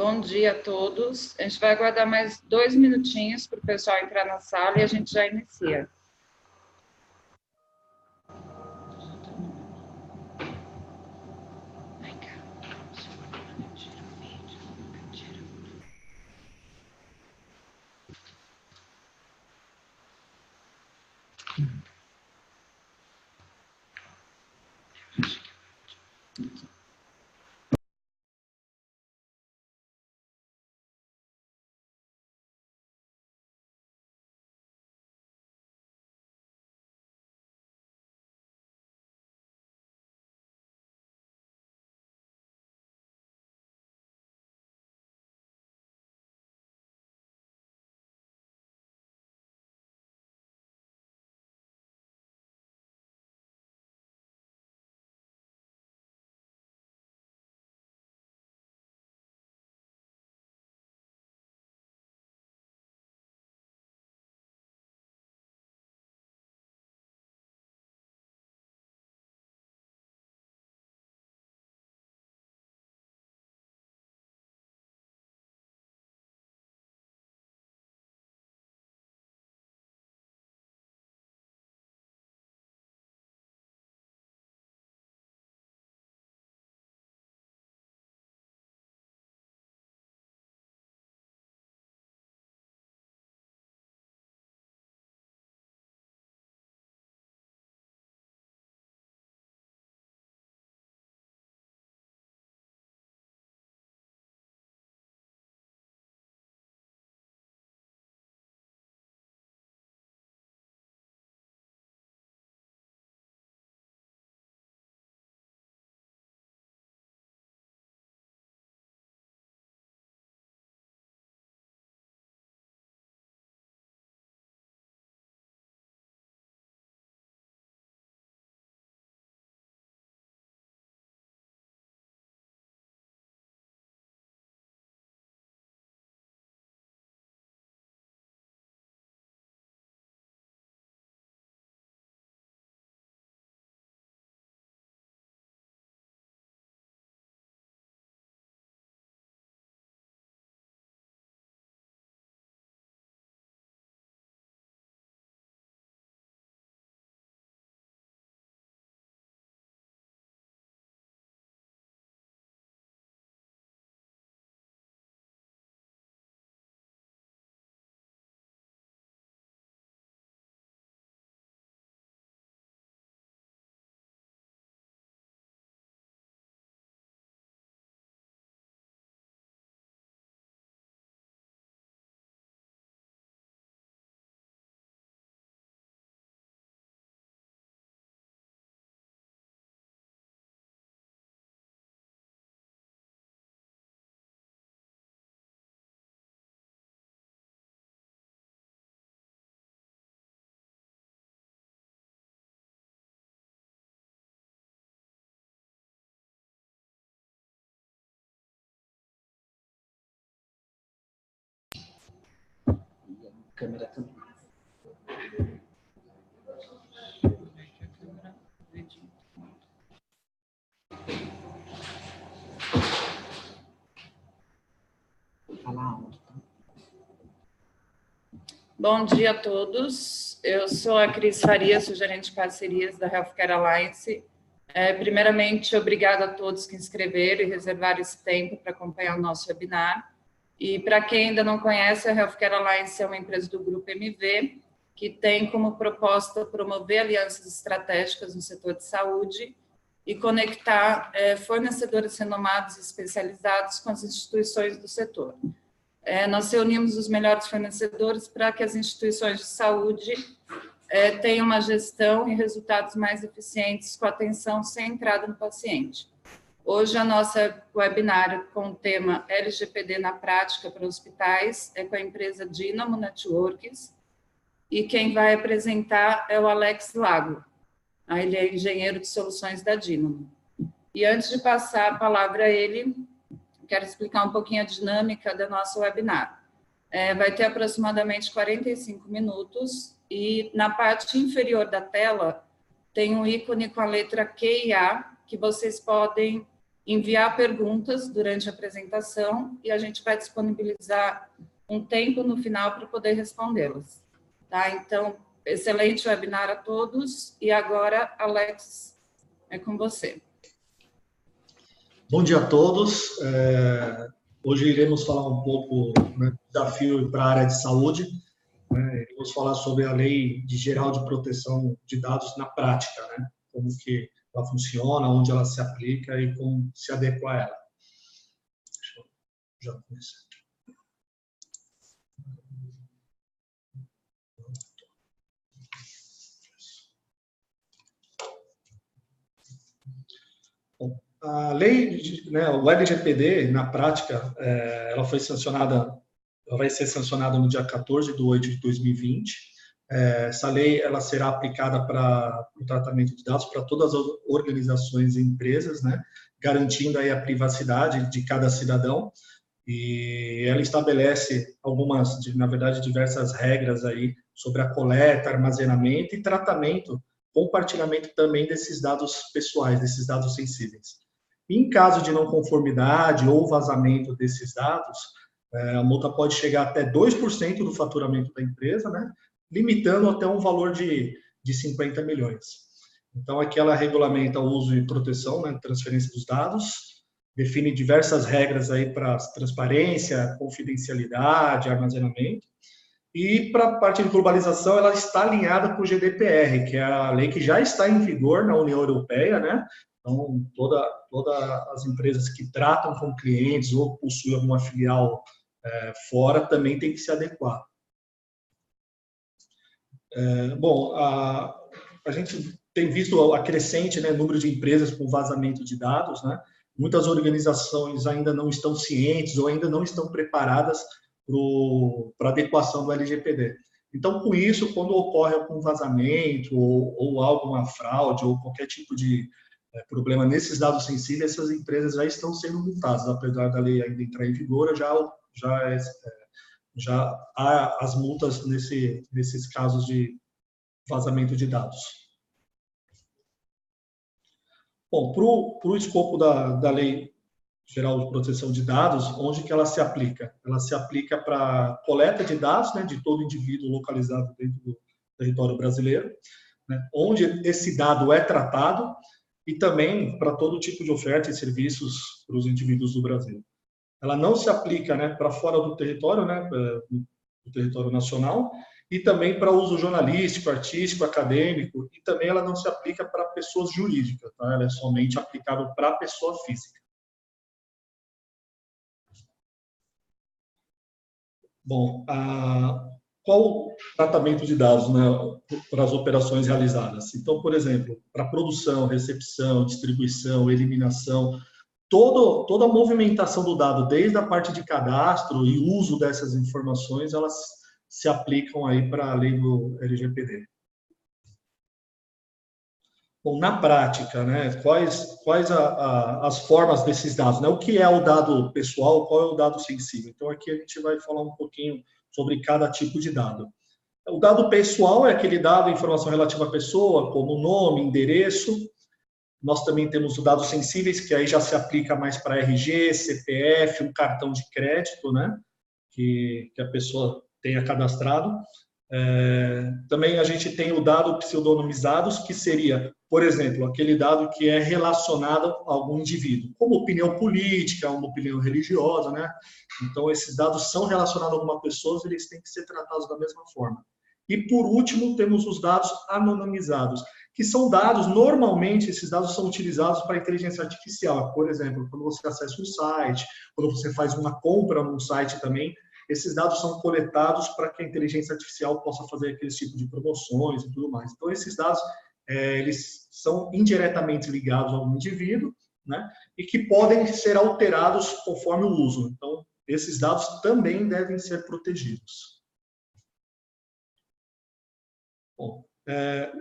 Bom dia a todos. A gente vai aguardar mais 2 minutinhos para o pessoal entrar na sala e a gente já inicia. Câmera também. Fala alto. Bom dia a todos. Eu sou a Cris Faria, sou gerente de parcerias da Healthcare Alliance. Primeiramente, obrigada a todos que inscreveram e reservaram esse tempo para acompanhar o nosso webinar. E para quem ainda não conhece, a Healthcare Alliance é uma empresa do Grupo MV, que tem como proposta promover alianças estratégicas no setor de saúde e conectar fornecedores renomados e especializados com as instituições do setor. Nós reunimos os melhores fornecedores para que as instituições de saúde tenham uma gestão e resultados mais eficientes com atenção centrada no paciente. Hoje, a nossa webinar com o tema LGPD na prática para hospitais é com a empresa Dynamo Networks, e quem vai apresentar é o Alex Lago. Ele é engenheiro de soluções da Dynamo. E antes de passar a palavra a ele, quero explicar um pouquinho a dinâmica da nossa webinar. Vai ter aproximadamente 45 minutos e na parte inferior da tela tem um ícone com a letra Q e A que vocês podem enviar perguntas durante a apresentação e a gente vai disponibilizar um tempo no final para poder respondê-las. Tá? Então, excelente webinar a todos. E agora, Alex, é com você. Bom dia a todos. Hoje iremos falar um pouco do desafio para a área de saúde. Iremos falar sobre a Lei Geral de Proteção de Dados na prática, né? Como que ela funciona, onde ela se aplica e como se adequa a ela. Deixa eu já começar. A lei, né, o LGPD, na prática, ela foi sancionada, ela vai ser sancionada no dia 14 de 8 de 2020. Essa lei ela será aplicada para o tratamento de dados para todas as organizações e empresas, né, garantindo aí a privacidade de cada cidadão. E ela estabelece algumas, na verdade, diversas regras aí sobre a coleta, armazenamento e tratamento, compartilhamento também desses dados pessoais, desses dados sensíveis. Em caso de não conformidade ou vazamento desses dados, a multa pode chegar até 2% do faturamento da empresa, né, limitando até um valor de 50 milhões. Então, aqui ela regulamenta o uso e proteção, né, transferência dos dados, define diversas regras aí para transparência, confidencialidade, armazenamento. E para a parte de globalização, ela está alinhada com o GDPR, que é a lei que já está em vigor na União Europeia, né? Então, todas as empresas que tratam com clientes ou possuem alguma filial fora também tem que se adequar. Bom, a gente tem visto a crescente, né, número de empresas com vazamento de dados, né? Muitas organizações ainda não estão cientes ou ainda não estão preparadas para adequação do LGPD. Então, com isso, quando ocorre algum vazamento ou alguma fraude ou qualquer tipo de problema nesses dados sensíveis, essas empresas já estão sendo multadas, apesar da lei ainda entrar em vigor, já há as multas nesses casos de vazamento de dados. Bom, para o escopo da Lei Geral de Proteção de Dados, onde que ela se aplica? Ela se aplica para coleta de dados, né, de todo indivíduo localizado dentro do território brasileiro, né, onde esse dado é tratado, e também para todo tipo de oferta e serviços para os indivíduos do Brasil. Ela não se aplica, né, para fora do território, né, do território nacional, e também para uso jornalístico, artístico, acadêmico, e também ela não se aplica para pessoas jurídicas, tá? Ela é somente aplicável para pessoa física. Bom, qual o tratamento de dados, né, para as operações realizadas? Então, por exemplo, para produção, recepção, distribuição, eliminação, toda a movimentação do dado, desde a parte de cadastro e uso dessas informações, elas se aplicam aí para a lei do LGPD. Bom, na prática, né, quais as formas desses dados, né? O que é o dado pessoal, qual é o dado sensível? Então, aqui a gente vai falar um pouquinho sobre cada tipo de dado. O dado pessoal é aquele dado, informação relativa à pessoa, como nome, endereço. Nós também temos os dados sensíveis, que aí já se aplica mais para RG, CPF, um cartão de crédito, né, que a pessoa tenha cadastrado. Também a gente tem o dado pseudonimizados, que seria, por exemplo, aquele dado que é relacionado a algum indivíduo, como opinião política, uma opinião religiosa, né? Então, esses dados são relacionados a alguma pessoa, eles têm que ser tratados da mesma forma. E, por último, temos os dados anonimizados, que são dados, normalmente, esses dados são utilizados para inteligência artificial. Por exemplo, quando você acessa um site, quando você faz uma compra num site também, esses dados são coletados para que a inteligência artificial possa fazer aquele tipo de promoções e tudo mais. Então, esses dados, eles são indiretamente ligados ao indivíduo, né, e que podem ser alterados conforme o uso. Então, esses dados também devem ser protegidos. Bom,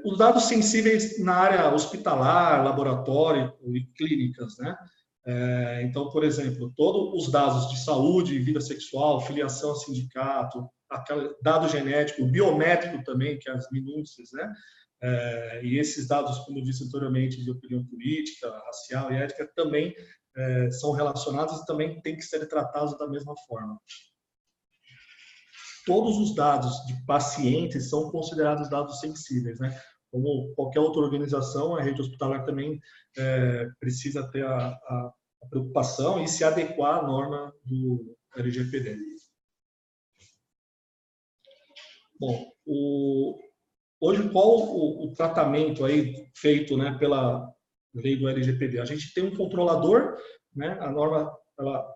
os dados sensíveis na área hospitalar, laboratório e clínicas, né? Então, por exemplo, todos os dados de saúde, vida sexual, filiação a sindicato, dado genético, biométrico também, que é as minúcias, né? E esses dados, como eu disse anteriormente, de opinião política, racial e ética, também são relacionados e também têm que ser tratados da mesma forma. Todos os dados de pacientes são considerados dados sensíveis, né? Como qualquer outra organização, a rede hospitalar também precisa ter a preocupação e se adequar à norma do LGPD. Bom, hoje qual o tratamento aí feito, né, pela lei do LGPD? A gente tem um controlador, né? A norma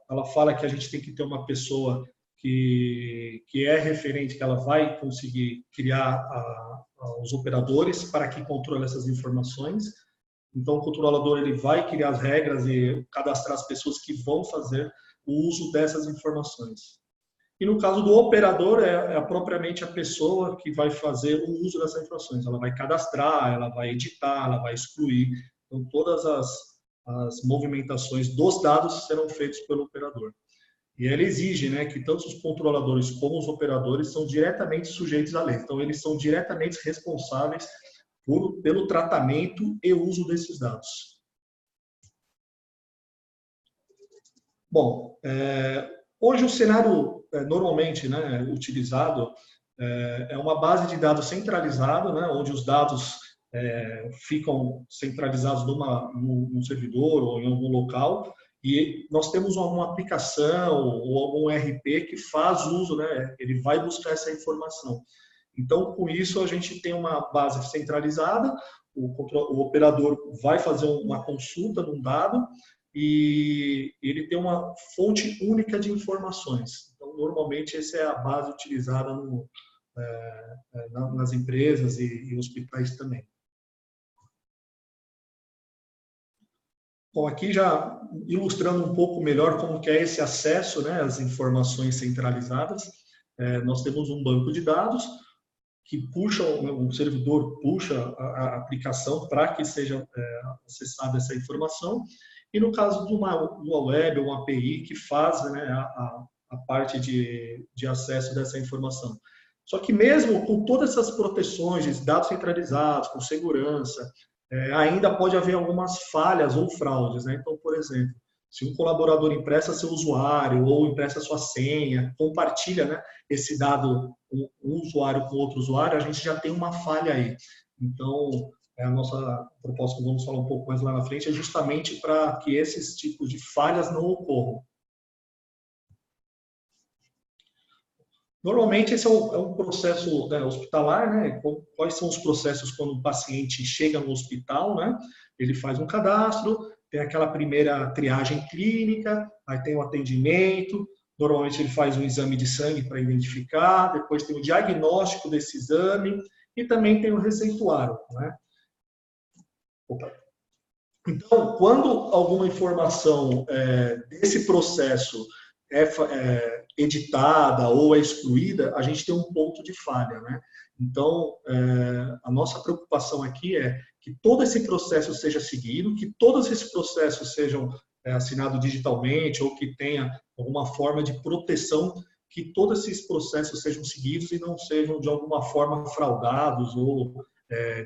ela fala que a gente tem que ter uma pessoa que é referente, que ela vai conseguir criar os operadores para que controle essas informações. Então, o controlador ele vai criar as regras e cadastrar as pessoas que vão fazer o uso dessas informações. E no caso do operador, é propriamente a pessoa que vai fazer o uso dessas informações. Ela vai cadastrar, ela vai editar, ela vai excluir. Então, todas as movimentações dos dados serão feitas pelo operador. E ele exige, né, que tanto os controladores como os operadores são diretamente sujeitos à lei. Então, eles são diretamente responsáveis pelo tratamento e uso desses dados. Bom, hoje o cenário normalmente, né, utilizado é uma base de dados centralizada, né, onde os dados ficam centralizados num servidor ou em algum local, e nós temos alguma aplicação ou algum RP que faz uso, né, ele vai buscar essa informação. Então, com isso, a gente tem uma base centralizada, o operador vai fazer uma consulta num dado e ele tem uma fonte única de informações. Então, normalmente, essa é a base utilizada nas empresas e hospitais também. Bom, aqui já ilustrando um pouco melhor como que é esse acesso, né, às informações centralizadas. Nós temos um banco de dados que puxa, um servidor puxa a aplicação para que seja acessada essa informação. E no caso de uma web ou uma API que faz, né, a parte de acesso dessa informação. Só que mesmo com todas essas proteções de dados centralizados, com segurança, ainda pode haver algumas falhas ou fraudes, né? Então, por exemplo, se um colaborador empresta seu usuário ou empresta sua senha, compartilha, né, esse dado, um usuário com outro usuário, a gente já tem uma falha aí. Então, a nossa proposta, que vamos falar um pouco mais lá na frente, é justamente para que esses tipos de falhas não ocorram. Normalmente, esse é um processo, né, hospitalar, né? Quais são os processos quando o paciente chega no hospital, né? Ele faz um cadastro, tem aquela primeira triagem clínica, aí tem o atendimento, normalmente ele faz um exame de sangue para identificar, depois tem o diagnóstico desse exame e também tem o receituário, né? Então, quando alguma informação desse processo é editada ou é excluída, a gente tem um ponto de falha, né? Então, a nossa preocupação aqui é que todo esse processo seja seguido, que todos esses processos sejam assinados digitalmente ou que tenha alguma forma de proteção, que todos esses processos sejam seguidos e não sejam, de alguma forma, fraudados ou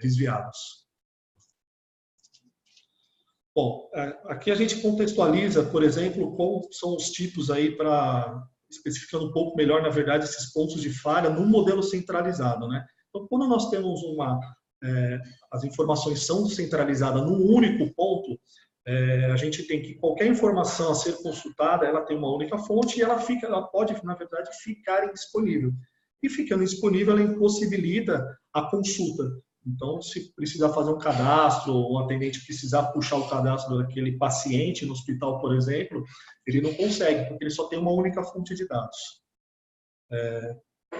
desviados. Bom, aqui a gente contextualiza, por exemplo, quais são os tipos aí especificando um pouco melhor, na verdade, esses pontos de falha no modelo centralizado, né? Então, quando nós temos as informações são centralizadas num único ponto, a gente tem que qualquer informação a ser consultada, ela tem uma única fonte e ela pode, na verdade, ficar indisponível. E ficando indisponível, ela impossibilita a consulta. Então, se precisar fazer um cadastro, ou um atendente precisar puxar o cadastro daquele paciente no hospital, por exemplo, ele não consegue, porque ele só tem uma única fonte de dados.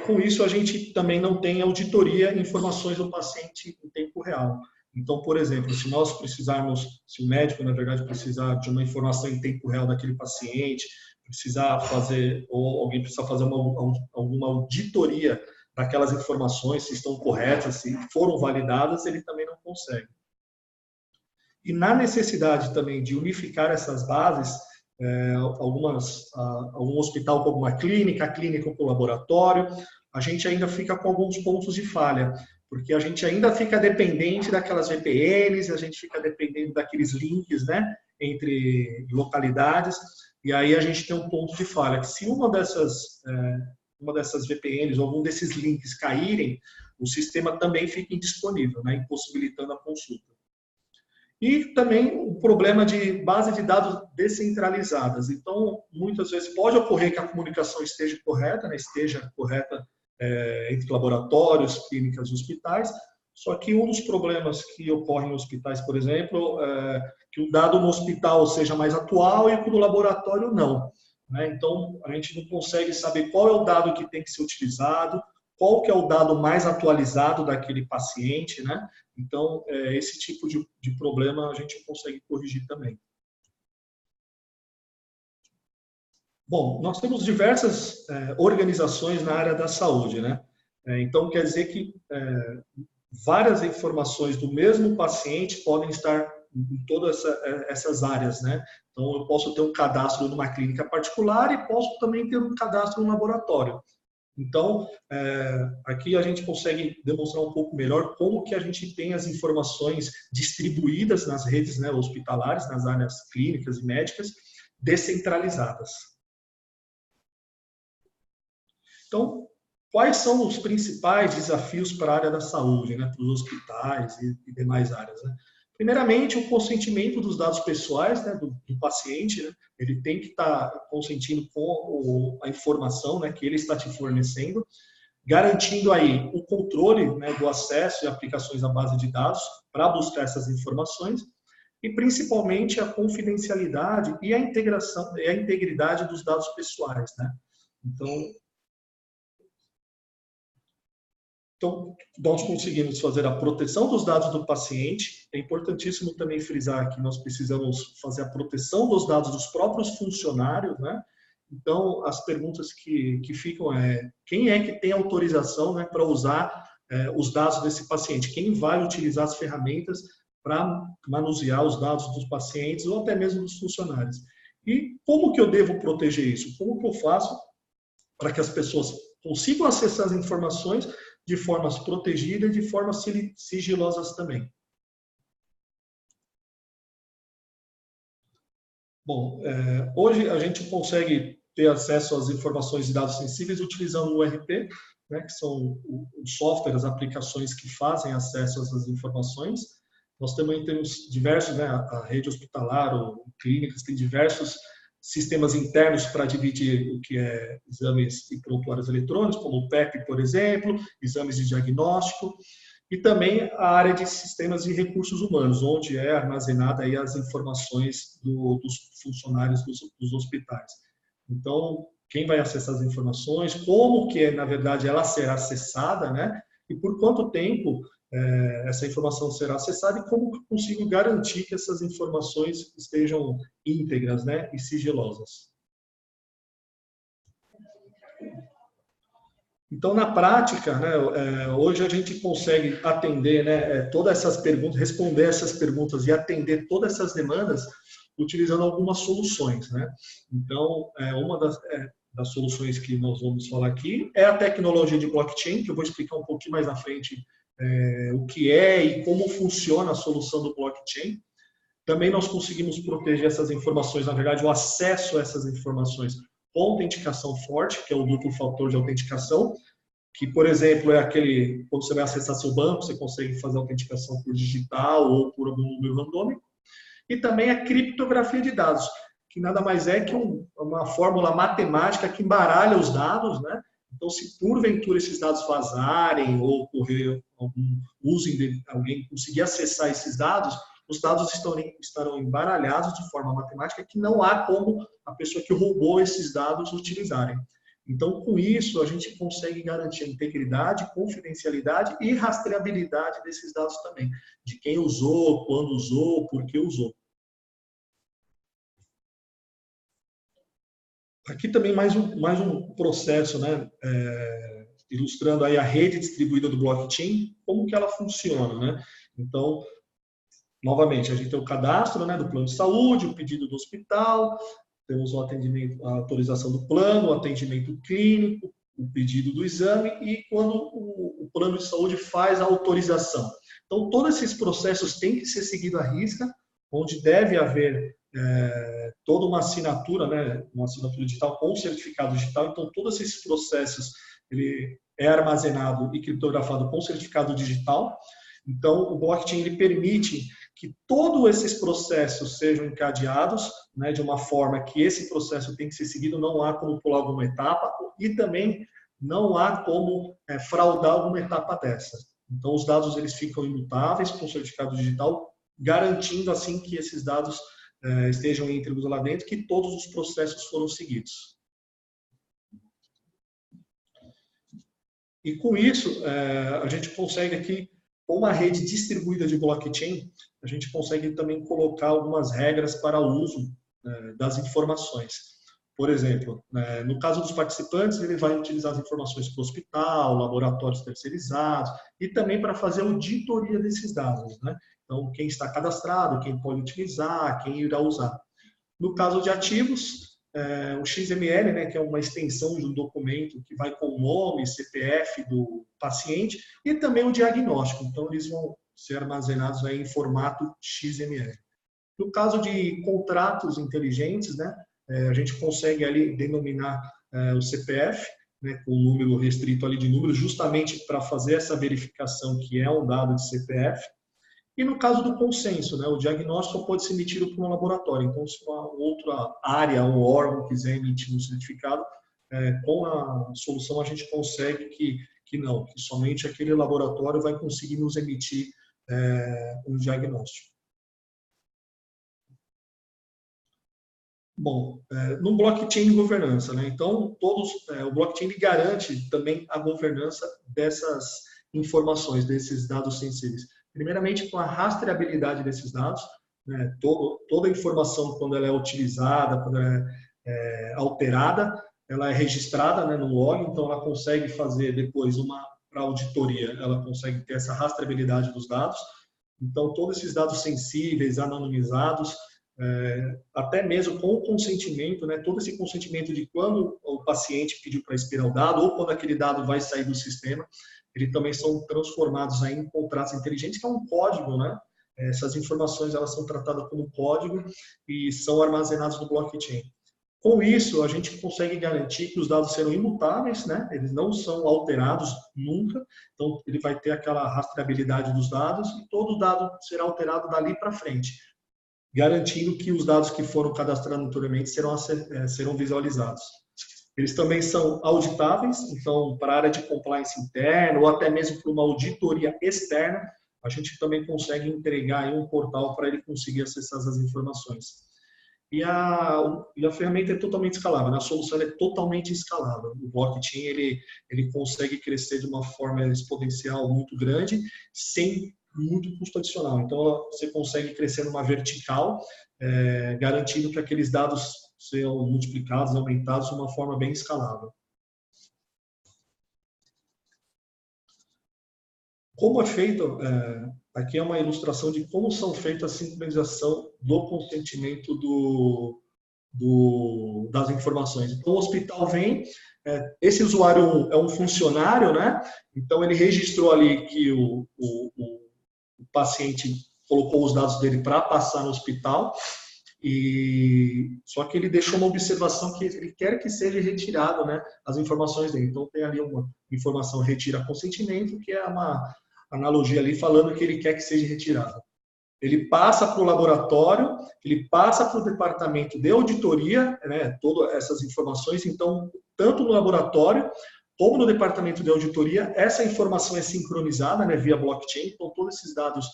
Com isso, a gente também não tem auditoria e informações do paciente em tempo real. Então, por exemplo, se nós precisarmos, se o médico, na verdade, precisar de uma informação em tempo real daquele paciente, precisar fazer, ou alguém precisar fazer alguma auditoria daquelas informações, se estão corretas, se foram validadas, ele também não consegue. E na necessidade também de unificar essas bases, algum hospital com alguma clínica, a clínica com laboratório, a gente ainda fica com alguns pontos de falha, porque a gente ainda fica dependente daquelas VPNs, a gente fica dependendo daqueles links, né, entre localidades, e aí a gente tem um ponto de falha, que se uma dessas VPNs, ou algum desses links caírem, o sistema também fica indisponível, né, impossibilitando a consulta. E também o problema de base de dados descentralizadas. Então, muitas vezes pode ocorrer que a comunicação esteja correta, né, entre laboratórios, clínicas e hospitais, só que um dos problemas que ocorrem em hospitais, por exemplo, é que o dado no hospital seja mais atual e o do laboratório não, né? Então, a gente não consegue saber qual é o dado que tem que ser utilizado, qual que é o dado mais atualizado daquele paciente, né? Então, esse tipo de problema a gente consegue corrigir também. Bom, nós temos diversas organizações na área da saúde, né? Então, quer dizer que várias informações do mesmo paciente podem estar em todas essas áreas, né? Então, eu posso ter um cadastro numa clínica particular e posso também ter um cadastro no laboratório. Então, aqui a gente consegue demonstrar um pouco melhor como que a gente tem as informações distribuídas nas redes, né, hospitalares, nas áreas clínicas e médicas, descentralizadas. Então, quais são os principais desafios para a área da saúde, né, para os hospitais e demais áreas, né? Primeiramente, o consentimento dos dados pessoais, né, do paciente, né? Ele tem que estar consentindo com a informação, né, que ele está te fornecendo, garantindo aí o controle, né, do acesso e aplicações à base de dados para buscar essas informações e principalmente a confidencialidade e a integração e a integridade dos dados pessoais, né? Então, nós conseguimos fazer a proteção dos dados do paciente. É importantíssimo também frisar que nós precisamos fazer a proteção dos dados dos próprios funcionários, né? Então, as perguntas que ficam quem é que tem autorização, né, para usar os dados desse paciente? Quem vai utilizar as ferramentas para manusear os dados dos pacientes ou até mesmo dos funcionários? E como que eu devo proteger isso? Como que eu faço para que as pessoas consigam acessar as informações de formas protegidas e de formas sigilosas também? Bom, hoje a gente consegue ter acesso às informações de dados sensíveis utilizando o URP, né, que são os softwares, as aplicações que fazem acesso a essas informações. Nós também temos diversos, né, a rede hospitalar, ou clínicas, tem diversos sistemas internos para dividir o que é exames e prontuários eletrônicos, como o PEP, por exemplo, exames de diagnóstico, e também a área de sistemas de recursos humanos, onde é armazenada aí as informações dos funcionários dos hospitais. Então, quem vai acessar as informações, como que, na verdade, ela será acessada, né? E por quanto tempo essa informação será acessada e como que eu consigo garantir que essas informações estejam íntegras, né, e sigilosas. Então, na prática, né, hoje a gente consegue atender, né, todas essas perguntas, responder essas perguntas e atender todas essas demandas utilizando algumas soluções, né? Então, uma das soluções que nós vamos falar aqui é a tecnologia de blockchain, que eu vou explicar um pouquinho mais na frente o que é e como funciona a solução do blockchain. Também nós conseguimos proteger essas informações, na verdade, o acesso a essas informações com autenticação forte, que é o duplo fator de autenticação, que, por exemplo, é aquele, quando você vai acessar seu banco, você consegue fazer autenticação por digital ou por algum número randômico. E também a criptografia de dados, que nada mais é que uma fórmula matemática que embaralha os dados, né? Então, se porventura esses dados vazarem ou ocorrer algum uso de alguém conseguir acessar esses dados, os dados estarão embaralhados de forma matemática que não há como a pessoa que roubou esses dados utilizarem. Então, com isso, a gente consegue garantir a integridade, confidencialidade e rastreabilidade desses dados também, de quem usou, quando usou, por que usou. Aqui também mais um processo, né, ilustrando aí a rede distribuída do blockchain, como que ela funciona, né? Então, novamente, a gente tem o cadastro, né, do plano de saúde, o pedido do hospital, temos o atendimento, a autorização do plano, o atendimento clínico, o pedido do exame e quando o plano de saúde faz a autorização. Então, todos esses processos têm que ser seguidos à risca, onde deve haver toda uma assinatura, né, uma assinatura digital com certificado digital. Então, todos esses processos ele é armazenado e criptografado com certificado digital. Então, o blockchain ele permite que todos esses processos sejam encadeados, né, de uma forma que esse processo tem que ser seguido, não há como pular alguma etapa e também não há como fraudar alguma etapa dessa. Então, os dados eles ficam imutáveis com o certificado digital, garantindo assim que esses dados estejam íntegros lá dentro, que todos os processos foram seguidos. E com isso, a gente consegue aqui, com uma rede distribuída de blockchain, a gente consegue também colocar algumas regras para o uso das informações. Por exemplo, no caso dos participantes, ele vai utilizar as informações para o hospital, laboratórios terceirizados e também para fazer auditoria desses dados, né? Então, quem está cadastrado, quem pode utilizar, quem irá usar. No caso de ativos, o XML, né, que é uma extensão de um documento que vai com o nome, CPF do paciente e também o diagnóstico. Então, eles vão ser armazenados aí em formato XML. No caso de contratos inteligentes, né, a gente consegue ali denominar o CPF, né, com um número restrito ali de números, justamente para fazer essa verificação que é um dado de CPF. E no caso do consenso, né, o diagnóstico pode ser emitido por um laboratório. Então, se uma outra área ou órgão quiser emitir um certificado, com a solução a gente consegue que somente aquele laboratório vai conseguir nos emitir um diagnóstico. Bom, no blockchain de governança, né? Então, o blockchain garante também a governança dessas informações, desses dados sensíveis. Primeiramente, com a rastreabilidade desses dados, né? Toda a informação, quando ela é utilizada, quando ela é alterada, ela é registrada, né, no log, então ela consegue fazer depois para auditoria, ela consegue ter essa rastreabilidade dos dados. Então, todos esses dados sensíveis, anonimizados, até mesmo com o consentimento, né, todo esse consentimento de quando o paciente pediu para expirar o dado ou quando aquele dado vai sair do sistema, eles também são transformados aí em contratos inteligentes, que é um código, né? Essas informações elas são tratadas como código e são armazenadas no blockchain. Com isso, a gente consegue garantir que os dados serão imutáveis, né? Eles não são alterados nunca, então ele vai ter aquela rastreabilidade dos dados e todo dado será alterado dali para frente, garantindo que os dados que foram cadastrados anteriormente serão visualizados. Eles também são auditáveis, então, para a área de compliance interna ou até mesmo para uma auditoria externa, a gente também consegue entregar aí um portal para ele conseguir acessar essas informações. E a ferramenta é totalmente escalável, né? A solução é totalmente escalável. O blockchain ele consegue crescer de uma forma exponencial muito grande, sem muito custo adicional. Então, você consegue crescer numa vertical, garantindo que aqueles dados sejam multiplicados, aumentados de uma forma bem escalável. Como é feito, aqui é uma ilustração de como são feitas a sincronização do consentimento das informações. Então, o hospital vem, esse usuário é um funcionário, né? Então, ele registrou ali que o paciente colocou os dados dele para passar no hospital, só que ele deixou uma observação que ele quer que seja retirado, né, as informações dele. Então, tem ali uma informação retira consentimento, que é uma analogia ali falando que ele quer que seja retirado. Ele passa para o laboratório, ele passa para o departamento de auditoria, né, todas essas informações. Então, tanto no laboratório como no departamento de auditoria, essa informação é sincronizada, né, via blockchain. Então, todos esses dados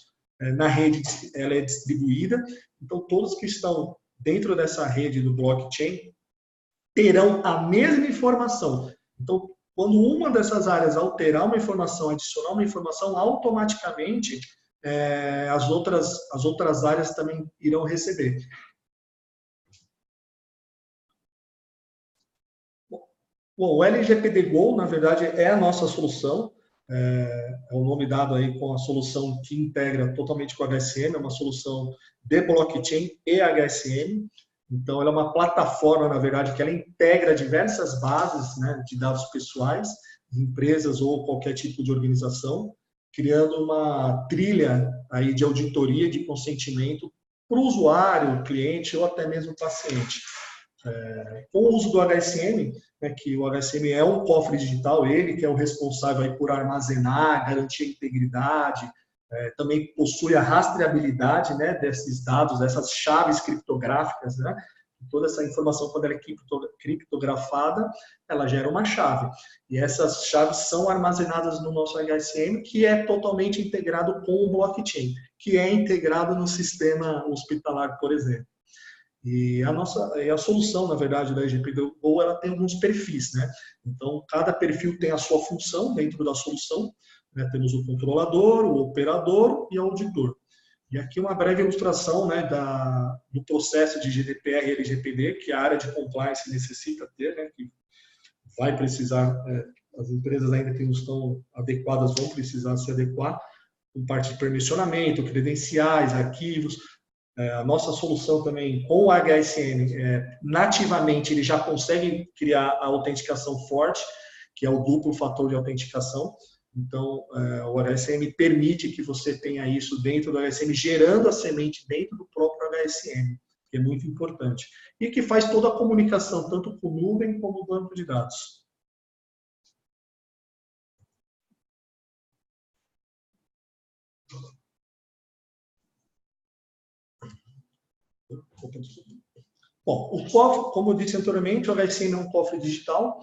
na rede ela é distribuída. Então, todos que estão dentro dessa rede do blockchain terão a mesma informação. Então, quando uma dessas áreas alterar uma informação, adicionar uma informação, automaticamente as outras áreas também irão receber. Bom, o LGPD Go, na verdade, é a nossa solução. É o nome dado aí com a solução que integra totalmente com o HSM, é uma solução de blockchain e HSM. Então, ela é uma plataforma, na verdade, que ela integra diversas bases, né, de dados pessoais, de empresas ou qualquer tipo de organização, criando uma trilha aí de auditoria de consentimento para o usuário, cliente ou até mesmo paciente. Com o uso do HSM, né, que o HSM é um cofre digital, ele que é o responsável aí por armazenar, garantir a integridade, também possui a rastreabilidade, né, desses dados, dessas chaves criptográficas, né? Toda essa informação, quando ela é criptografada, ela gera uma chave. E essas chaves são armazenadas no nosso HSM, que é totalmente integrado com o blockchain, que é integrado no sistema hospitalar, por exemplo. E a solução, na verdade, da LGPD-Go, ela tem alguns perfis, né? Então, cada perfil tem a sua função dentro da solução, né? Temos o controlador, o operador e o auditor. E aqui uma breve ilustração, né, do processo de GDPR e LGPD, que a área de compliance necessita ter, né, que vai precisar, as empresas ainda que não estão adequadas vão precisar se adequar, com parte de permissionamento, credenciais, arquivos. A nossa solução também, com o HSM, nativamente ele já consegue criar a autenticação forte, que é o duplo fator de autenticação. Então, o HSM permite que você tenha isso dentro do HSM, gerando a semente dentro do próprio HSM, que é muito importante. E que faz toda a comunicação, tanto com nuvem como banco de dados. Bom, o cofre, como eu disse anteriormente, o HSM é um cofre digital.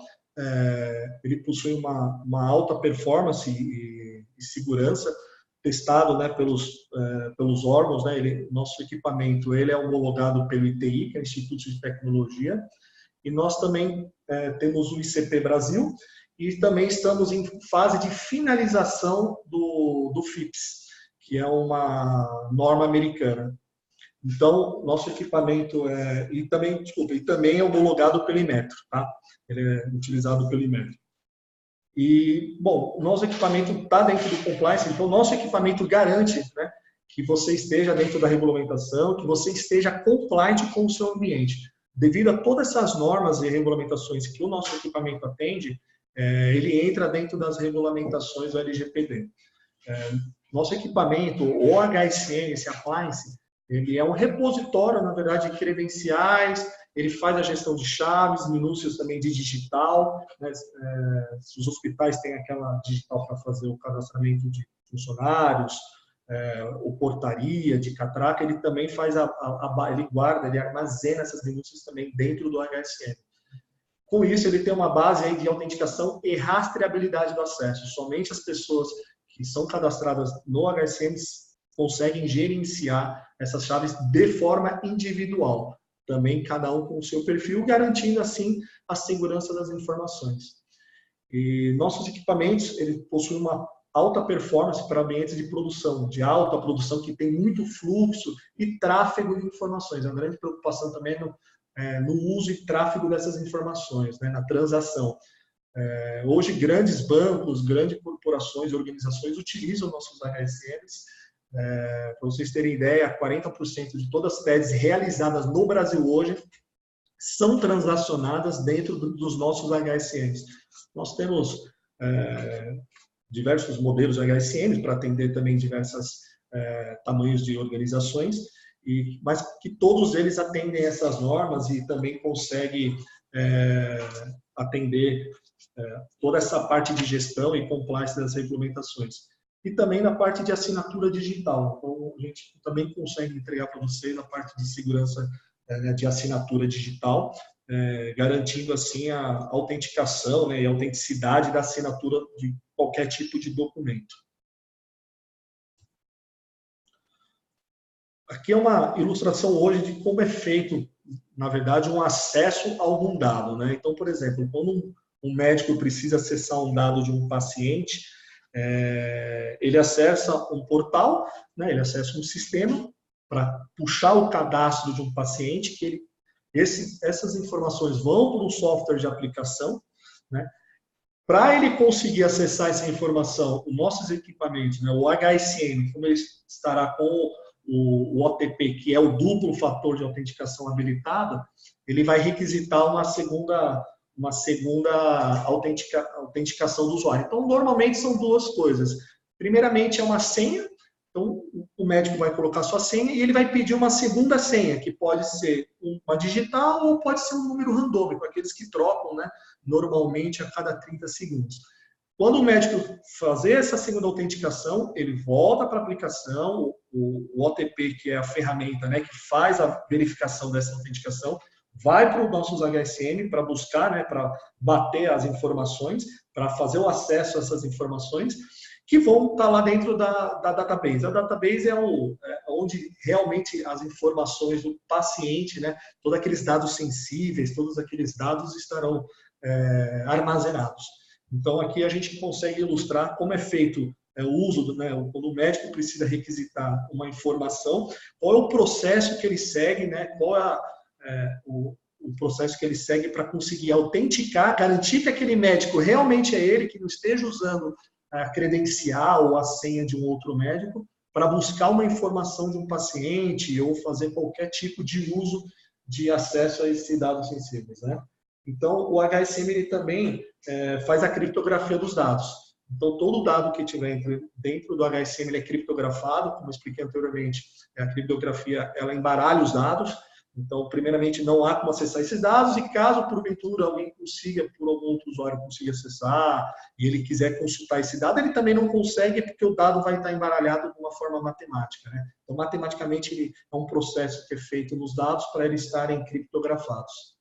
Ele possui uma alta performance e segurança, testado, né, pelos órgãos, né? Nosso equipamento ele é homologado pelo ITI, que é o Instituto de Tecnologia, e nós também temos o ICP Brasil, e também estamos em fase de finalização do FIPS, que é uma norma americana. Então, nosso equipamento e também é homologado pelo Inmetro, tá? Ele é utilizado pelo Inmetro. E, bom, o nosso equipamento está dentro do compliance, então nosso equipamento garante, né, que você esteja dentro da regulamentação, que você esteja compliant com o seu ambiente. Devido a todas essas normas e regulamentações que o nosso equipamento atende, ele entra dentro das regulamentações do LGPD. Nosso equipamento, o HSM, esse appliance, ele é um repositório, na verdade, de credenciais, ele faz a gestão de chaves, minúcias também de digital, né? Os hospitais têm aquela digital para fazer o cadastramento de funcionários, o portaria de catraca, ele também faz ele guarda, ele armazena essas minúcias também dentro do HSM. Com isso, ele tem uma base aí de autenticação e rastreabilidade do acesso. Somente as pessoas que são cadastradas no HSM conseguem gerenciar essas chaves de forma individual. Também cada um com o seu perfil, garantindo assim a segurança das informações. E nossos equipamentos, ele possuem uma alta performance para ambientes de produção, de alta produção, que tem muito fluxo e tráfego de informações. É uma grande preocupação também no uso e tráfego dessas informações, né, na transação. Hoje, grandes bancos, grandes corporações e organizações utilizam nossos HSMs. Para vocês terem ideia, 40% de todas as TEDs realizadas no Brasil hoje são transacionadas dentro dos nossos HSMs. Nós temos diversos modelos de HSMs para atender também diversos tamanhos de organizações, mas que todos eles atendem essas normas e também conseguem atender toda essa parte de gestão e compliance das regulamentações. E também na parte de assinatura digital. Então, a gente também consegue entregar para vocês a parte de segurança de assinatura digital, garantindo assim a autenticação, né, e a autenticidade da assinatura de qualquer tipo de documento. Aqui é uma ilustração hoje de como é feito, na verdade, um acesso a algum dado, né? Então, por exemplo, quando um médico precisa acessar um dado de um paciente, ele acessa um portal, né? Ele acessa um sistema para puxar o cadastro de um paciente, que essas informações vão para um software de aplicação, né? Para ele conseguir acessar essa informação, os nossos equipamentos, né? O HSM, como ele estará com o OTP, que é o duplo fator de autenticação habilitado, ele vai requisitar uma segunda autenticação do usuário. Então, normalmente são duas coisas. Primeiramente, é uma senha, Então, o médico vai colocar sua senha e ele vai pedir uma segunda senha, que pode ser uma digital ou pode ser um número randômico, aqueles que trocam, né, normalmente a cada 30 segundos. Quando o médico fazer essa segunda autenticação, ele volta para a aplicação, o OTP, que é a ferramenta, né, que faz a verificação dessa autenticação, vai para os nossos HSM para buscar, né, para bater as informações, para fazer o acesso a essas informações, que vão estar lá dentro da database. A database é onde realmente as informações do paciente, né, todos aqueles dados sensíveis, todos aqueles dados estarão armazenados. Então, aqui a gente consegue ilustrar como é feito o uso, né, quando o médico precisa requisitar uma informação, qual é o processo que ele segue, né, qual é o processo que ele segue para conseguir autenticar, garantir que aquele médico realmente é ele, que não esteja usando a credencial ou a senha de um outro médico, para buscar uma informação de um paciente ou fazer qualquer tipo de uso de acesso a esses dados sensíveis, né? Então, o HSM ele também faz a criptografia dos dados. Então, todo dado que tiver dentro do HSM ele é criptografado, como eu expliquei anteriormente. A criptografia ela embaralha os dados. Então, primeiramente, não há como acessar esses dados e caso, porventura, alguém consiga, por algum outro usuário, consiga acessar e ele quiser consultar esse dado, ele também não consegue porque o dado vai estar embaralhado de uma forma matemática, né? Então, matematicamente, é um processo que é feito nos dados para eles estarem criptografados.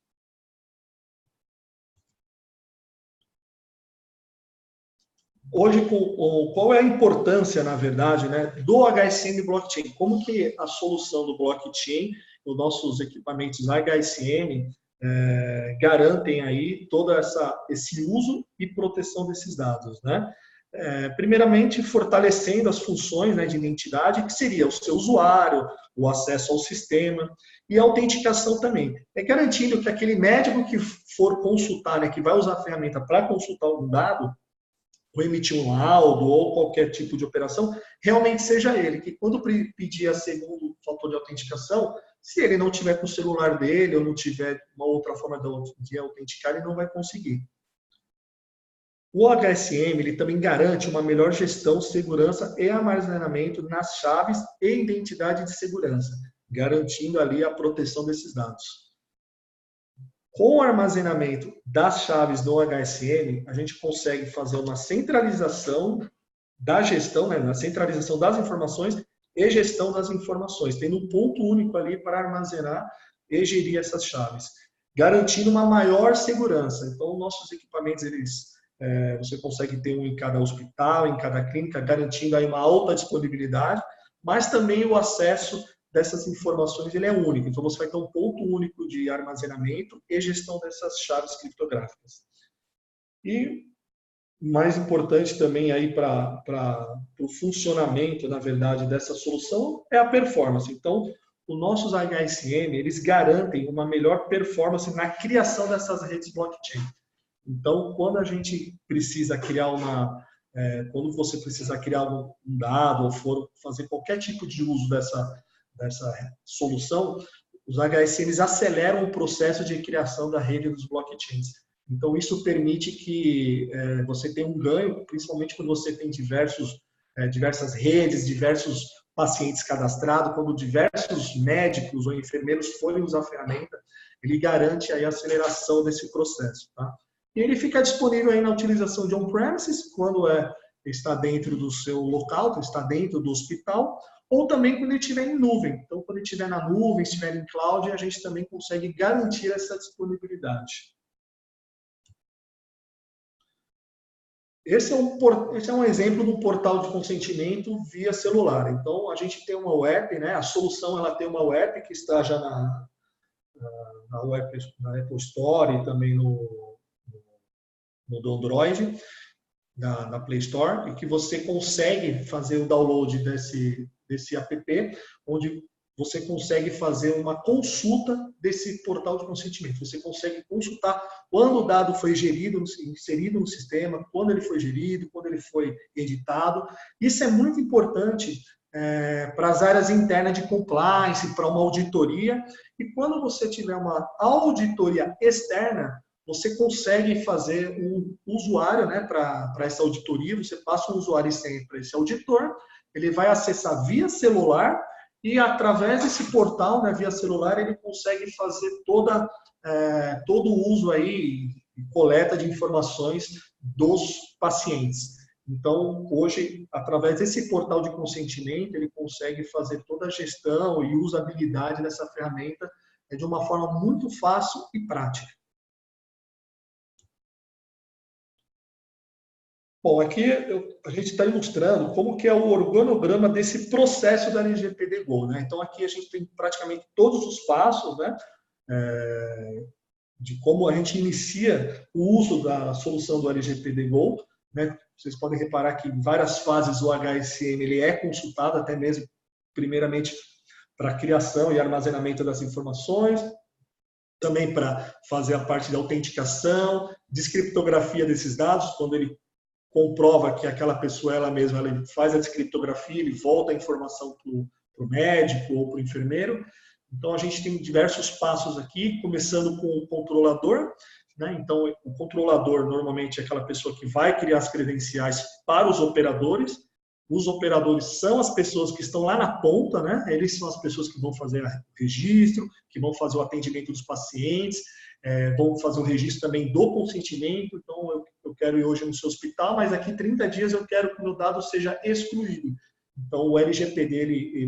Hoje, qual é a importância, na verdade, né, do HSM blockchain? Como que a solução do blockchain, os nossos equipamentos HSM, garantem aí todo esse uso e proteção desses dados, né? Primeiramente, fortalecendo as funções, né, de identidade, que seria o seu usuário, o acesso ao sistema e a autenticação também. Garantindo que aquele médico que for consultar, né, que vai usar a ferramenta para consultar algum dado, ou emitir um laudo, ou qualquer tipo de operação, realmente seja ele, que quando pedir a segundo fator de autenticação, se ele não tiver com o celular dele, ou não tiver uma outra forma de autenticar, ele não vai conseguir. O HSM ele também garante uma melhor gestão, segurança e armazenamento nas chaves e identidade de segurança, garantindo ali a proteção desses dados. Com o armazenamento das chaves do HSM, a gente consegue fazer uma centralização da gestão, né, na centralização das informações e gestão das informações, tendo um ponto único ali para armazenar e gerir essas chaves, garantindo uma maior segurança. Então, nossos equipamentos, você consegue ter um em cada hospital, em cada clínica, garantindo aí uma alta disponibilidade, mas também o acesso dessas informações ele é único. Então, você vai ter um ponto único de armazenamento e gestão dessas chaves criptográficas. E mais importante também aí para o funcionamento, na verdade, dessa solução é a performance. Então, os nossos HSM, eles garantem uma melhor performance na criação dessas redes blockchain. Então, quando a gente precisa criar quando você precisa criar um dado ou for fazer qualquer tipo de uso dessa solução, os HSMs aceleram o processo de criação da rede dos blockchains. Então, isso permite que você tenha um ganho, principalmente quando você tem diversas redes, diversos pacientes cadastrados, quando diversos médicos ou enfermeiros forem usar a ferramenta, ele garante aí a aceleração desse processo. Tá? E ele fica disponível aí na utilização de on-premises, quando está dentro do seu local, está dentro do hospital, ou também quando ele estiver em nuvem. Então, quando ele estiver na nuvem, estiver em cloud, a gente também consegue garantir essa disponibilidade. Esse é um exemplo do portal de consentimento via celular. Então, a gente tem uma web, né? A solução ela tem uma web que está já na Apple Store e também no Android, na Play Store, e que você consegue fazer o download desse app, onde você consegue fazer uma consulta desse portal de consentimento. Você consegue consultar quando o dado foi inserido no sistema, quando ele foi gerido, quando ele foi editado. Isso é muito importante para as áreas internas de compliance, para uma auditoria. E quando você tiver uma auditoria externa, você consegue fazer um usuário, né, para essa auditoria, você passa um usuário e senha para esse auditor, ele vai acessar via celular e através desse portal, né, via celular, ele consegue fazer todo o uso aí, coleta de informações dos pacientes. Então, hoje, através desse portal de consentimento, ele consegue fazer toda a gestão e usabilidade dessa ferramenta de uma forma muito fácil e prática. Bom, aqui a gente está ilustrando como que é o organograma desse processo da LGPD Go, né? Então, aqui a gente tem praticamente todos os passos, né? De como a gente inicia o uso da solução do LGPD Go, né? Vocês podem reparar que em várias fases o HSM ele é consultado, até mesmo, primeiramente, para a criação e armazenamento das informações, também para fazer a parte da autenticação, descriptografia desses dados, quando ele comprova que aquela pessoa, ela mesma, ela faz a descriptografia, ele volta a informação para o médico ou para o enfermeiro. Então, a gente tem diversos passos aqui, começando com o controlador, né? Então, o controlador, normalmente, é aquela pessoa que vai criar as credenciais para os operadores. Os operadores são as pessoas que estão lá na ponta, né? Eles são as pessoas que vão fazer o registro, que vão fazer o atendimento dos pacientes, vão fazer o registro também do consentimento. Então, eu quero ir hoje no seu hospital, mas daqui 30 dias eu quero que o meu dado seja excluído. Então, o LGPD,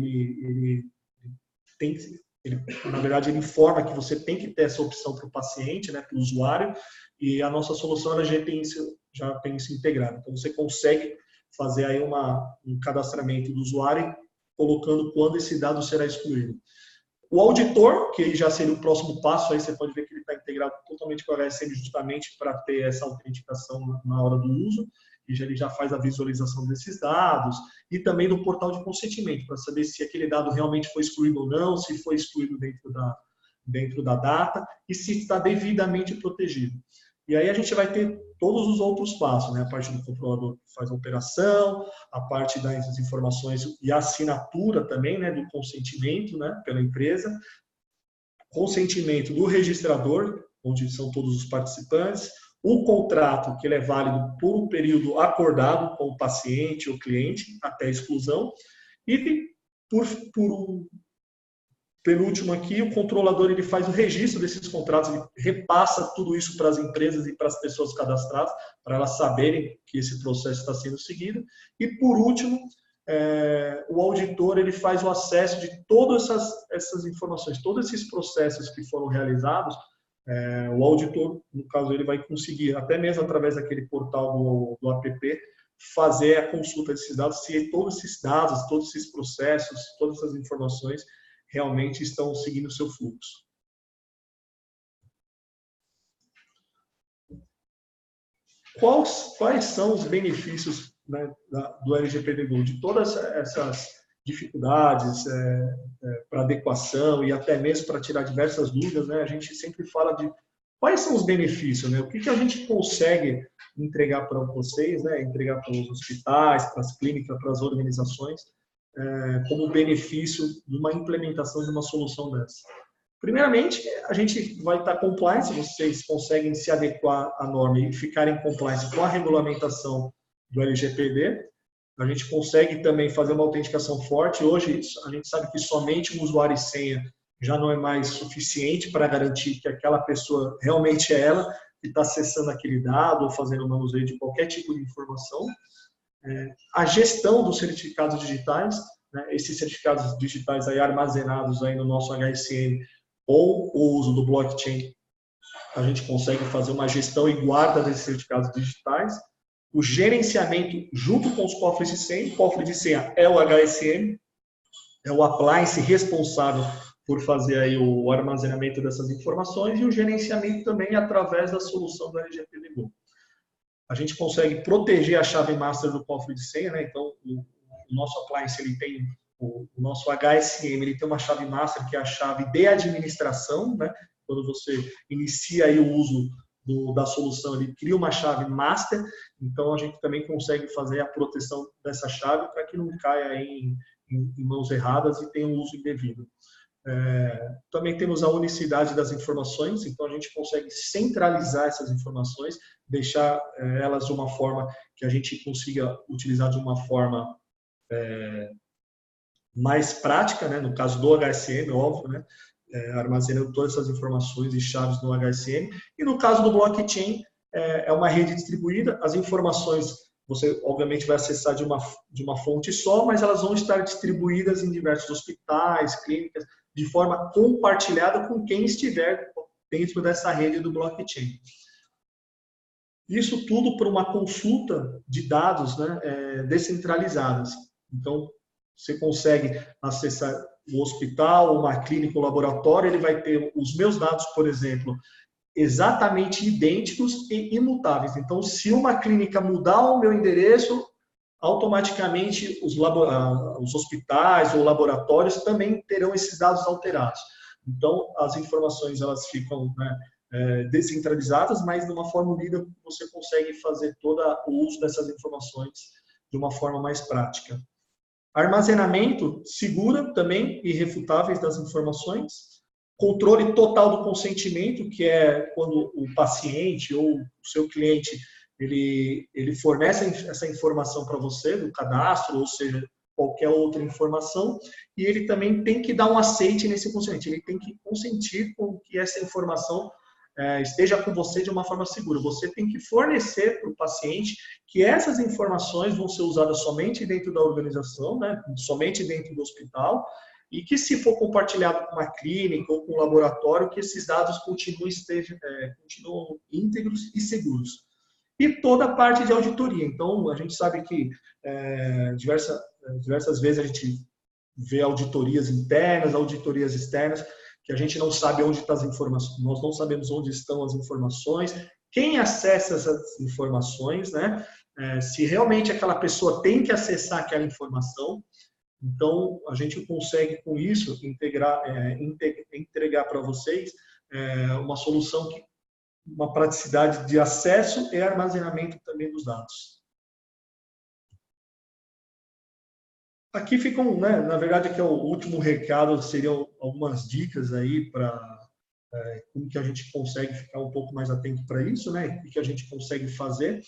na verdade, ele informa que você tem que ter essa opção para o paciente, né, para o usuário, e a nossa solução ela já tem isso integrado. Então, você consegue fazer aí um cadastramento do usuário, colocando quando esse dado será excluído. O auditor, que já seria o próximo passo, aí você pode ver que ele está integrado totalmente com o HSM justamente para ter essa autenticação na hora do uso, e ele já faz a visualização desses dados, e também do portal de consentimento, para saber se aquele dado realmente foi excluído ou não, se foi excluído dentro da data, e se está devidamente protegido. E aí a gente vai ter todos os outros passos, né? A parte do controlador que faz a operação, a parte das informações e a assinatura também, né? Do consentimento, né? Pela empresa, consentimento do registrador, onde são todos os participantes, o contrato, que ele é válido por um período acordado com o paciente ou cliente, até a exclusão, e por penúltimo aqui, o controlador ele faz o registro desses contratos, ele repassa tudo isso para as empresas e para as pessoas cadastradas, para elas saberem que esse processo está sendo seguido. E, por último, o auditor ele faz o acesso de todas essas informações, todos esses processos que foram realizados. O auditor, no caso, ele vai conseguir, até mesmo através daquele portal do app, fazer a consulta desses dados, se todos esses dados, todos esses processos, todas essas informações realmente estão seguindo o seu fluxo. Quais são os benefícios, né, do LGPD Go? De todas essas dificuldades para adequação e até mesmo para tirar diversas dúvidas, né, a gente sempre fala de quais são os benefícios, né? O que a gente consegue entregar para vocês, né, entregar para os hospitais, para as clínicas, para as organizações, como benefício de uma implementação de uma solução dessa. Primeiramente, a gente vai estar compliance, vocês conseguem se adequar à norma e ficarem compliance com a regulamentação do LGPD. A gente consegue também fazer uma autenticação forte. Hoje, a gente sabe que somente um usuário e senha já não é mais suficiente para garantir que aquela pessoa realmente é ela que está acessando aquele dado ou fazendo manuseio de qualquer tipo de informação. A gestão dos certificados digitais, né, esses certificados digitais aí armazenados aí no nosso HSM ou o uso do blockchain, a gente consegue fazer uma gestão e guarda desses certificados digitais. O gerenciamento junto com os cofres de senha. O cofre de senha é o HSM, é o appliance responsável por fazer aí o armazenamento dessas informações, e o gerenciamento também através da solução do LGPD Go. A gente consegue proteger a chave master do cofre de senha, né? Então, o nosso appliance, ele tem o nosso HSM, ele tem uma chave master que é a chave de administração, né? Quando você inicia aí o uso da solução, ele cria uma chave master, então a gente também consegue fazer a proteção dessa chave para que não caia em mãos erradas e tenha um uso indevido. Também temos a unicidade das informações, então a gente consegue centralizar essas informações, deixar elas de uma forma que a gente consiga utilizar de uma forma mais prática, né? No caso do HSM, óbvio, né? Armazenando todas essas informações e chaves no HSM. E no caso do blockchain, é uma rede distribuída, as informações você obviamente vai acessar de uma fonte só, mas elas vão estar distribuídas em diversos hospitais, clínicas, de forma compartilhada com quem estiver dentro dessa rede do blockchain. Isso tudo por uma consulta de dados, né, descentralizadas. Então, você consegue acessar o hospital, uma clínica, um laboratório, ele vai ter os meus dados, por exemplo, exatamente idênticos e imutáveis. Então, se uma clínica mudar o meu endereço, automaticamente os hospitais ou laboratórios também terão esses dados alterados. Então, as informações elas ficam, né, descentralizadas, mas de uma forma unida você consegue fazer todo o uso dessas informações de uma forma mais prática. Armazenamento seguro também, irrefutáveis das informações. Controle total do consentimento, que é quando o paciente ou o seu cliente ele fornece essa informação para você, do cadastro, ou seja, qualquer outra informação, e ele também tem que dar um aceite nesse consentimento, ele tem que consentir com que essa informação esteja com você de uma forma segura. Você tem que fornecer para o paciente que essas informações vão ser usadas somente dentro da organização, né, somente dentro do hospital, e que se for compartilhado com uma clínica ou com um laboratório, que esses dados continuem íntegros e seguros. E toda a parte de auditoria. Então, a gente sabe que diversas vezes a gente vê auditorias internas, auditorias externas, que a gente não sabe onde estão as informações, nós não sabemos onde estão as informações, quem acessa essas informações, né? Se realmente aquela pessoa tem que acessar aquela informação. Então, a gente consegue, com isso, entregar para vocês uma solução, uma praticidade de acesso e armazenamento também dos dados. Aqui ficam, né, na verdade, aqui é o último recado, seriam algumas dicas aí para como que a gente consegue ficar um pouco mais atento para isso, né? O que a gente consegue fazer.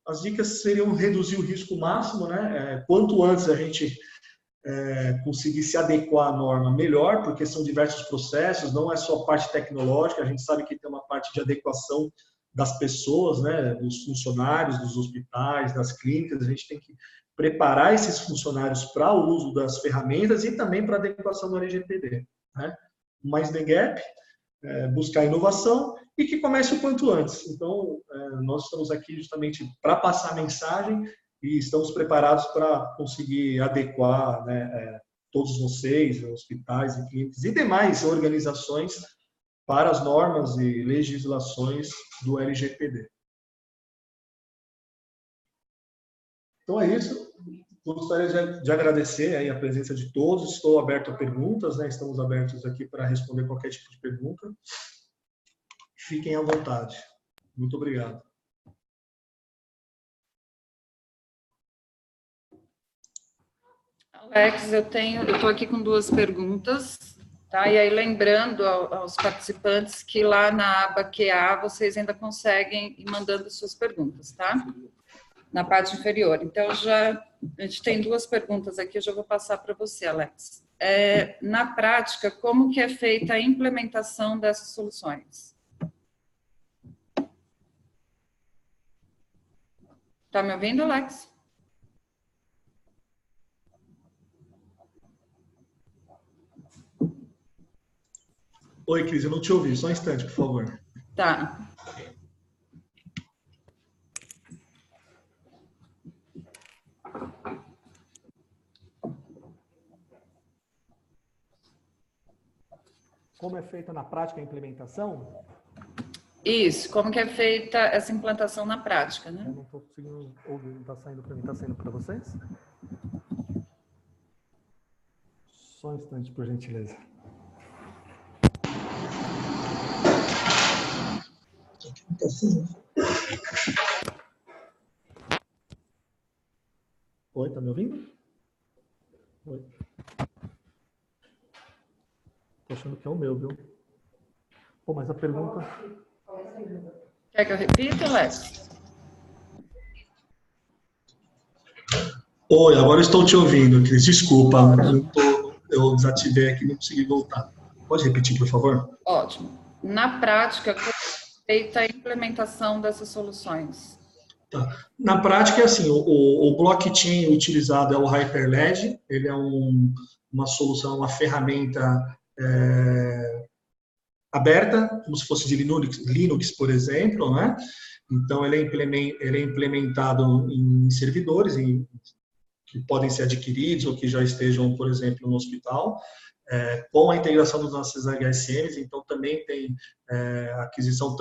As dicas seriam reduzir o risco máximo, né? Quanto antes a gente conseguir se adequar à norma, melhor, porque são diversos processos, não é só parte tecnológica, a gente sabe que tem uma parte de adequação das pessoas, né? Dos funcionários, dos hospitais, das clínicas, a gente tem que preparar esses funcionários para o uso das ferramentas e também para a adequação do LGPD, né? Mais the gap, buscar inovação e que comece o quanto antes. Então, nós estamos aqui justamente para passar a mensagem e estamos preparados para conseguir adequar, né, todos vocês, hospitais e clínicas e demais organizações para as normas e legislações do LGPD. Então é isso. Gostaria de agradecer aí a presença de todos. Estou aberto a perguntas, né? Estamos abertos aqui para responder qualquer tipo de pergunta. Fiquem à vontade. Muito obrigado. Alex, eu estou aqui com duas perguntas, tá? E aí lembrando aos participantes que lá na aba QA vocês ainda conseguem ir mandando suas perguntas, tá? Na parte inferior. Então, a gente tem duas perguntas aqui, eu já vou passar para você, Alex. Na prática, como que é feita a implementação dessas soluções? Está me ouvindo, Alex? Oi, Cris, eu não te ouvi, só um instante, por favor. Tá. Como é feita na prática a implementação? Isso, como que é feita essa implantação na prática, né? Eu não estou conseguindo ouvir, não está saindo para mim, está saindo para vocês? Só um instante, por gentileza. Oi, tá me ouvindo? Oi. Tô achando que é o meu, viu? Pô, mas a pergunta... Quer que eu repita, Alex? Oi, agora eu estou te ouvindo, Cris. Desculpa, eu desativei aqui e não consegui voltar. Pode repetir, por favor? Ótimo. Na prática, como é feita a implementação dessas soluções? Tá. Na prática, é assim, o blockchain utilizado é o Hyperledger, ele é uma solução, uma ferramenta aberta, como se fosse de Linux, por exemplo, né? Então, ele é implementado em servidores que podem ser adquiridos ou que já estejam, por exemplo, no hospital, com a integração dos nossos HSMs, então também tem a aquisição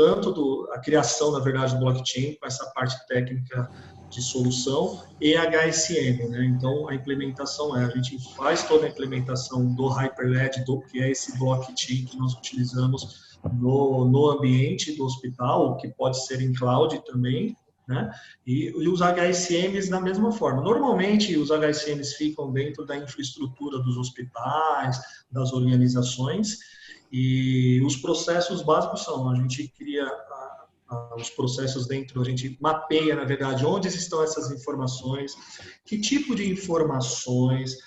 a criação, na verdade, do blockchain, com essa parte técnica de solução e HSM, né? Então, a implementação a gente faz toda a implementação do Hyperledger, que é esse blockchain que nós utilizamos no ambiente do hospital, que pode ser em cloud também, né? E os HSMs da mesma forma. Normalmente, os HSMs ficam dentro da infraestrutura dos hospitais, das organizações, e os processos básicos são, a gente cria os processos dentro, a gente mapeia, na verdade, onde estão essas informações, que tipo de informações,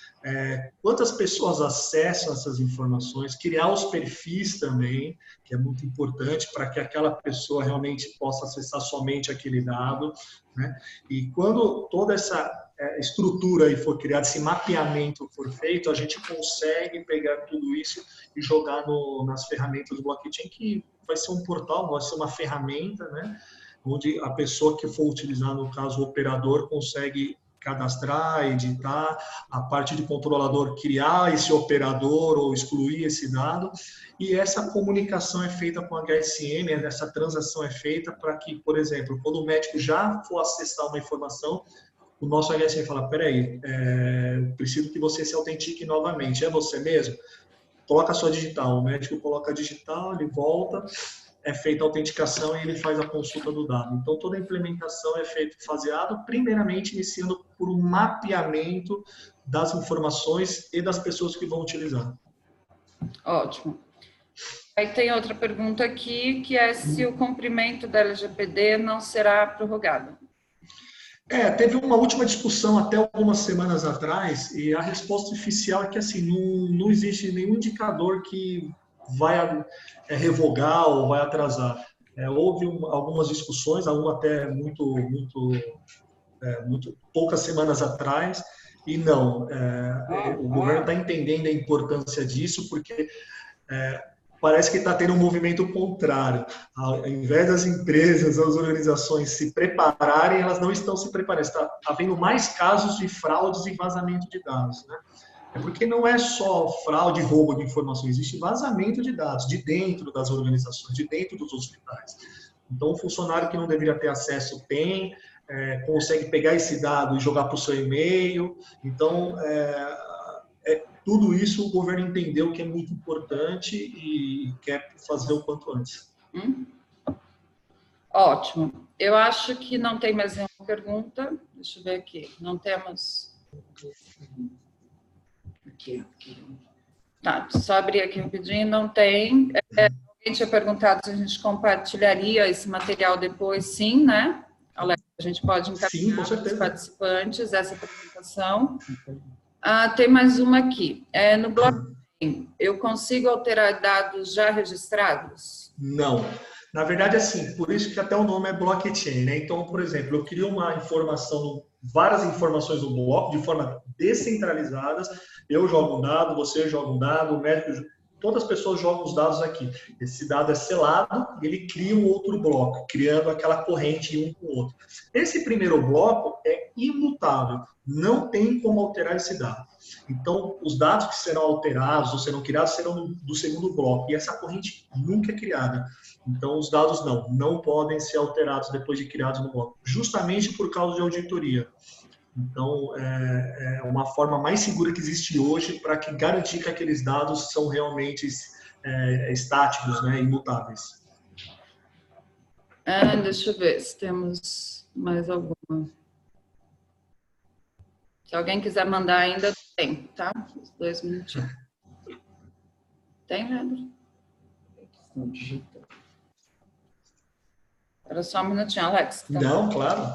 quantas pessoas acessam essas informações, criar os perfis também, que é muito importante para que aquela pessoa realmente possa acessar somente aquele dado, né? E quando toda essa estrutura aí for criada, esse mapeamento for feito, a gente consegue pegar tudo isso e jogar nas ferramentas do blockchain, que vai ser um portal, vai ser uma ferramenta, né? Onde a pessoa que for utilizar, no caso o operador, consegue cadastrar, editar, a parte de controlador criar esse operador ou excluir esse dado, e essa comunicação é feita com a HSM, essa transação é feita para que, por exemplo, quando o médico já for acessar uma informação, o nosso HSM fala, peraí, preciso que você se autentique novamente, é você mesmo? Coloca a sua digital, o médico coloca a digital, ele volta, é feita a autenticação e ele faz a consulta do dado. Então, toda a implementação é feita faseado, primeiramente iniciando por um mapeamento das informações e das pessoas que vão utilizar. Ótimo. Aí tem outra pergunta aqui, que é se o cumprimento da LGPD não será prorrogado. Teve uma última discussão até algumas semanas atrás e a resposta oficial é que assim, não existe nenhum indicador que vai revogar ou vai atrasar. Houve algumas discussões, algumas até muito poucas semanas atrás, e não, o governo está entendendo a importância disso, porque parece que está tendo um movimento contrário. Ao invés das empresas, as organizações se prepararem, elas não estão se preparando. Está havendo mais casos de fraudes e vazamento de dados, né? É porque não é só fraude e roubo de informações, existe vazamento de dados de dentro das organizações, de dentro dos hospitais. Então, o funcionário que não deveria ter acesso tem, consegue pegar esse dado e jogar para o seu e-mail. Então, tudo isso o governo entendeu que é muito importante e quer fazer o quanto antes. Ótimo. Eu acho que não tem mais nenhuma pergunta. Deixa eu ver aqui. Não temos... Aqui. Tá, só abrir aqui rapidinho. Não tem. Alguém tinha perguntado se a gente compartilharia esse material depois. Sim, né? Alex, a gente pode encaminhar para os participantes essa apresentação. Tem mais uma aqui. No blockchain, eu consigo alterar dados já registrados? Não. Na verdade, assim, por isso que até o nome é blockchain, né? Então, por exemplo, eu crio uma informação, várias informações no bloco, de forma descentralizadas. Eu jogo um dado, você joga um dado, o médico, todas as pessoas jogam os dados aqui. Esse dado é selado e ele cria um outro bloco, criando aquela corrente um com o outro. Esse primeiro bloco é imutável, não tem como alterar esse dado. Então, os dados que serão alterados ou serão criados serão do segundo bloco, e essa corrente nunca é criada. Então, os dados não podem ser alterados depois de criados no bloco, justamente por causa de auditoria. Então, é uma forma mais segura que existe hoje para garantir que aqueles dados são realmente estáticos, né, imutáveis. Deixa eu ver se temos mais alguma. Se alguém quiser mandar ainda, tem, tá? 2 minutinhos. Tem, Leandro? Era só um minutinho, Alex. Tá? Não, claro.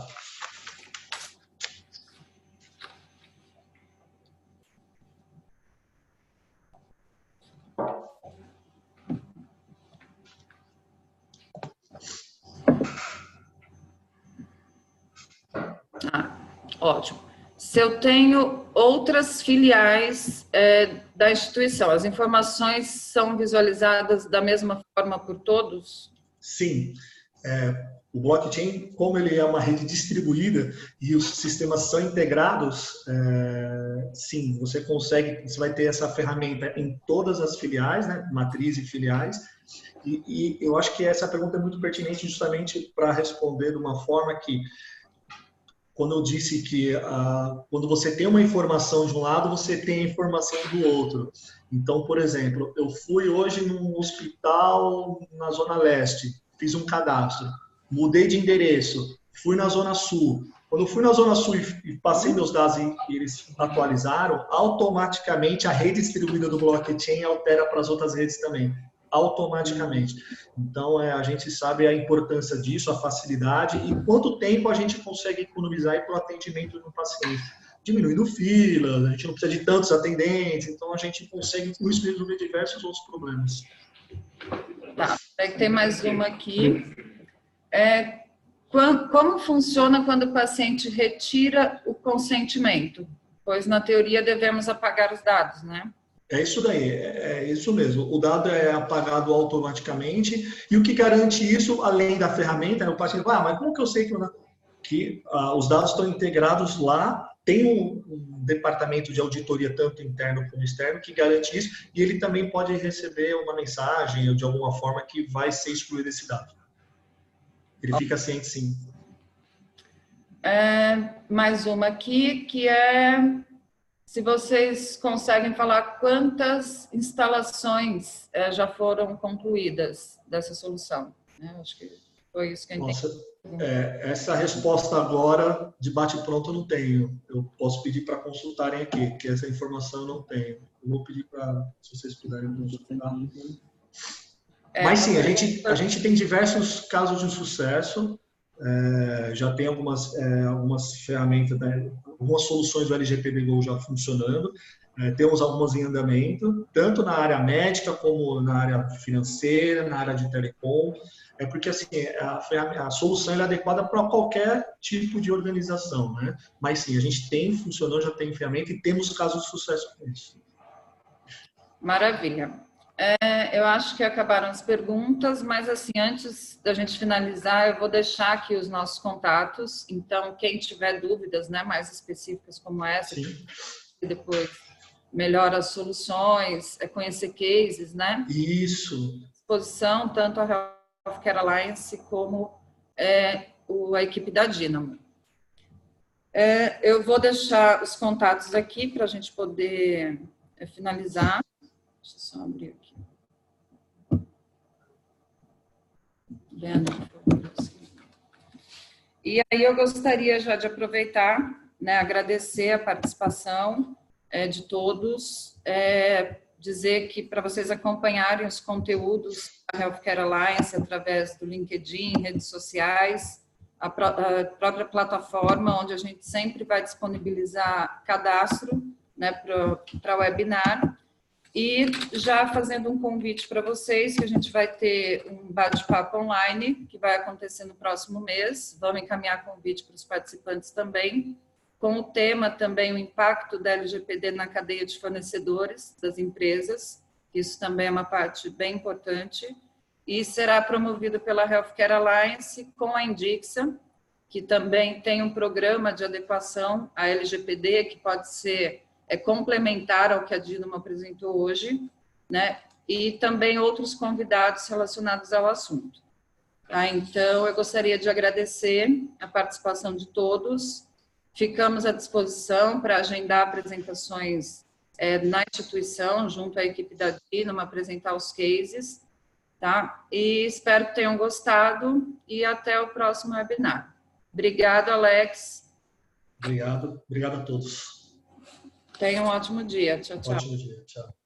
Ótimo. Se eu tenho outras filiais da instituição, as informações são visualizadas da mesma forma por todos? Sim. O blockchain, como ele é uma rede distribuída e os sistemas são integrados, sim, você vai ter essa ferramenta em todas as filiais, né, matriz e filiais, e eu acho que essa pergunta é muito pertinente justamente para responder de uma forma que, quando eu disse que quando você tem uma informação de um lado, você tem a informação do outro. Então, por exemplo, eu fui hoje num hospital na Zona Leste, fiz um cadastro, mudei de endereço, fui na Zona Sul. Quando eu fui na Zona Sul e passei meus dados e eles atualizaram, automaticamente a rede distribuída do blockchain altera para as outras redes também. Automaticamente. Então, a gente sabe a importância disso, a facilidade e quanto tempo a gente consegue economizar para o atendimento do paciente. Diminuindo filas, a gente não precisa de tantos atendentes, então a gente consegue, com isso, resolver diversos outros problemas. Tá, tem mais uma aqui. Como funciona quando o paciente retira o consentimento? Pois, na teoria, devemos apagar os dados, né? É isso daí, é isso mesmo. O dado é apagado automaticamente e o que garante isso, além da ferramenta, o paciente fala, mas como que eu sei que os dados estão integrados lá? Tem um departamento de auditoria, tanto interno como externo, que garante isso e ele também pode receber uma mensagem ou de alguma forma que vai ser excluído esse dado. Ele fica ciente, sim. Mais uma aqui, que se vocês conseguem falar quantas instalações já foram concluídas dessa solução. Acho que foi isso que eu entendi. Nossa, essa resposta agora, de bate-pronto, eu não tenho. Eu posso pedir para consultarem aqui, que essa informação eu não tenho. Eu vou pedir para, se vocês puderem consultar. Mas sim, a gente tem diversos casos de sucesso. Já tem algumas ferramentas, né, algumas soluções do LGPD Go já funcionando, temos algumas em andamento, tanto na área médica como na área financeira, na área de telecom, porque assim, a solução é adequada para qualquer tipo de organização, né? Mas sim, a gente tem funcionando, já tem ferramenta e temos casos de sucesso com isso. Maravilha. Eu acho que acabaram as perguntas, mas assim, antes da gente finalizar, eu vou deixar aqui os nossos contatos. Então, quem tiver dúvidas, né, mais específicas como essa, e depois melhor as soluções, conhecer cases, né? Isso. Exposição, tanto a Healthcare Alliance como a equipe da Dynamo. Eu vou deixar os contatos aqui para a gente poder finalizar. Deixa eu só abrir aqui. E aí eu gostaria já de aproveitar, né, agradecer a participação de todos, dizer que para vocês acompanharem os conteúdos da Healthcare Alliance através do LinkedIn, redes sociais, a própria plataforma, onde a gente sempre vai disponibilizar cadastro, né, para o webinar. E já fazendo um convite para vocês, que a gente vai ter um bate-papo online, que vai acontecer no próximo mês. Vamos encaminhar convite para os participantes também, com o tema também o impacto da LGPD na cadeia de fornecedores das empresas. Isso também é uma parte bem importante. E será promovido pela Healthcare Alliance com a Indixa, que também tem um programa de adequação à LGPD, que pode ser complementar ao que a Dynamo apresentou hoje, né? E também outros convidados relacionados ao assunto. Tá? Então, eu gostaria de agradecer a participação de todos. Ficamos à disposição para agendar apresentações na instituição, junto à equipe da Dynamo, apresentar os cases, tá? E espero que tenham gostado e até o próximo webinar. Obrigado, Alex. Obrigado a todos. Tenha um ótimo dia. Tchau, tchau. Ótimo dia. Tchau.